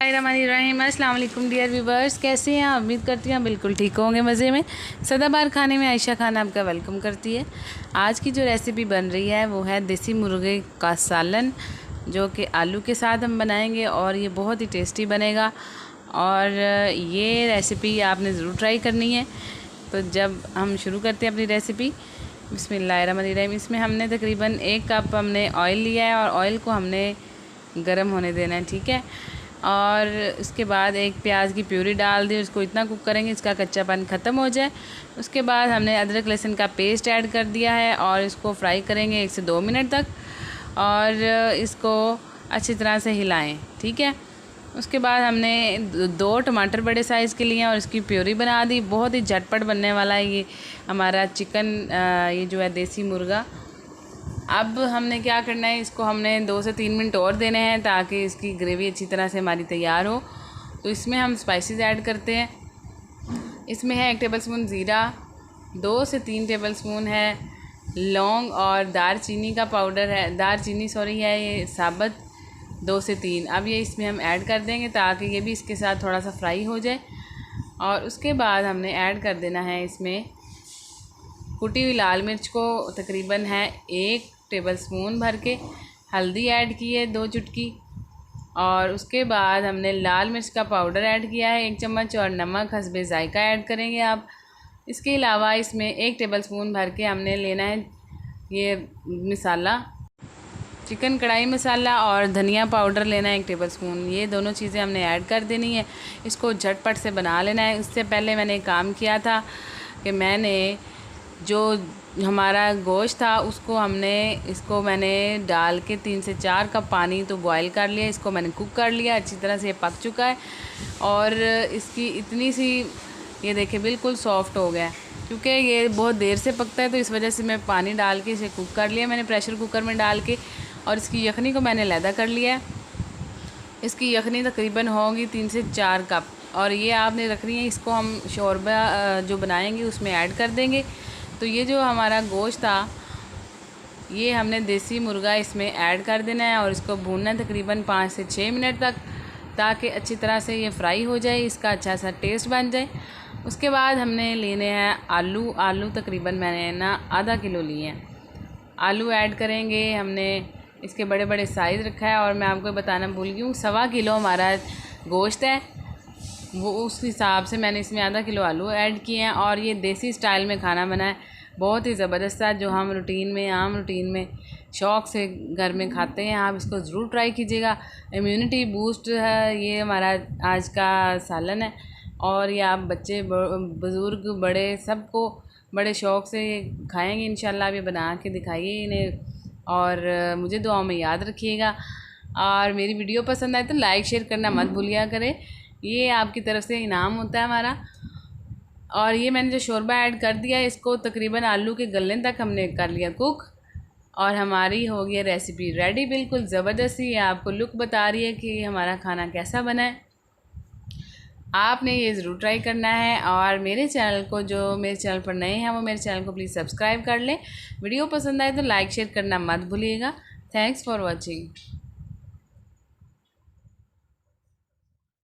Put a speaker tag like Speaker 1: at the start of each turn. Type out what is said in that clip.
Speaker 1: रहीम अस्सलाम वालेकुम dear viewers, कैसे हैं आप? उम्मीद करती हैं बिल्कुल ठीक होंगे, मज़े में। सदाबहार खाने में आयशा खान आपका वेलकम करती है। आज की जो रेसिपी बन रही है वो है देसी मुर्गे का सालन, जो कि आलू के साथ हम बनाएंगे और ये बहुत ही टेस्टी बनेगा। और ये रेसिपी आपने ज़रूर ट्राई करनी है। तो जब हम शुरू करते हैं अपनी रेसिपी, बिस्मिल्लाहिर्रहमानिर्रहीम। इसमें हमने तकरीबन 1 कप हमने ऑयल लिया है और ऑयल को हमने गर्म होने देना है, ठीक है। और उसके बाद एक प्याज की प्यूरी डाल दी, उसको इतना कुक करेंगे इसका कच्चापन ख़त्म हो जाए। उसके बाद हमने अदरक लहसुन का पेस्ट ऐड कर दिया है और इसको फ्राई करेंगे 1 से 2 मिनट तक, और इसको अच्छी तरह से हिलाएं, ठीक है। उसके बाद हमने 2 टमाटर बड़े साइज़ के लिए और इसकी प्यूरी बना दी। बहुत ही झटपट बनने वाला है ये हमारा चिकन, ये जो है देसी मुर्गा। अब हमने क्या करना है, इसको हमने 2 से 3 मिनट और देने हैं ताकि इसकी ग्रेवी अच्छी तरह से हमारी तैयार हो। तो इसमें हम स्पाइसेस ऐड करते हैं। इसमें है 1 टेबलस्पून ज़ीरा, 2 से 3 टेबलस्पून है लौंग, और दारचीनी का पाउडर है, दारचीनी सॉरी है ये साबुत 2 से 3। अब ये इसमें हम ऐड कर देंगे ताकि ये भी इसके साथ थोड़ा सा फ्राई हो जाए। और उसके बाद हमने ऐड कर देना है इसमें कुटी हुई लाल मिर्च को, तकरीबन है 1 टेबलस्पून भर के। हल्दी ऐड की है 2 चुटकी, और उसके बाद हमने लाल मिर्च का पाउडर ऐड किया है 1 चम्मच, और नमक हस्बे ज़ायका ऐड करेंगे आप। इसके अलावा इसमें 1 टेबलस्पून भर के हमने लेना है ये मसाला, चिकन कढ़ाई मसाला, और धनिया पाउडर लेना है 1 टेबलस्पून। ये दोनों चीज़ें हमने ऐड कर देनी है। इसको झटपट से बना लेना है। इससे पहले मैंने काम किया था कि मैंने जो हमारा गोश्त था उसको मैंने डाल के 3 से 4 कप पानी तो बॉयल कर लिया। इसको मैंने कुक कर लिया, अच्छी तरह से ये पक चुका है। और इसकी इतनी सी ये देखिए बिल्कुल सॉफ्ट हो गया है, क्योंकि ये बहुत देर से पकता है तो इस वजह से मैं पानी डाल के इसे कुक कर लिया मैंने प्रेशर कुकर में डाल के। और इसकी यखनी को मैंने लैदा कर लिया है। इसकी यखनी तकरीबन होगी 3 से 4 कप, और ये आपने रखनी है। इसको हम शोरबा जो बनाएंगे उसमें ऐड कर देंगे। तो ये जो हमारा गोश्त था ये हमने देसी मुर्गा इसमें ऐड कर देना है और इसको भूनना है तकरीबन 5 से 6 मिनट तक, ताकि अच्छी तरह से ये फ्राई हो जाए, इसका अच्छा सा टेस्ट बन जाए। उसके बाद हमने लेने हैं आलू तकरीबन मैंने ना आधा किलो लिए हैं। आलू ऐड करेंगे हमने, इसके बड़े बड़े साइज़ रखा है। और मैं आपको बताना भूल गई हूँ, 1.25 किलो हमारा गोश्त है, वो उस हिसाब से मैंने इसमें आधा किलो आलू ऐड किए हैं। और ये देसी स्टाइल में खाना बना है, बहुत ही ज़बरदस्त है, जो हम आम रूटीन में शौक़ से घर में खाते हैं। आप इसको ज़रूर ट्राई कीजिएगा। इम्यूनिटी बूस्ट है ये हमारा आज का सालन है, और ये आप बच्चे बुज़ुर्ग बड़े सबको बड़े शौक़ से ये खाएँगे इंशाल्लाह। आप ये बना के दिखाइए इन्हें, और मुझे दुआओं में याद रखिएगा। और मेरी वीडियो पसंद आए तो लाइक शेयर करना मत भूलिया करें, ये आपकी तरफ से इनाम होता है हमारा। और ये मैंने जो शोरबा ऐड कर दिया है, इसको तकरीबन आलू के गलने तक हमने कर लिया कुक, और हमारी हो गई रेसिपी रेडी। बिल्कुल ज़बरदस्त ही आपको लुक बता रही है कि हमारा खाना कैसा बना है। आपने ये ज़रूर ट्राई करना है। और मेरे चैनल को, जो मेरे चैनल पर नए हैं वो मेरे चैनल को प्लीज़ सब्सक्राइब कर लें। वीडियो पसंद आए तो लाइक शेयर करना मत भूलिएगा। Thanks for watching.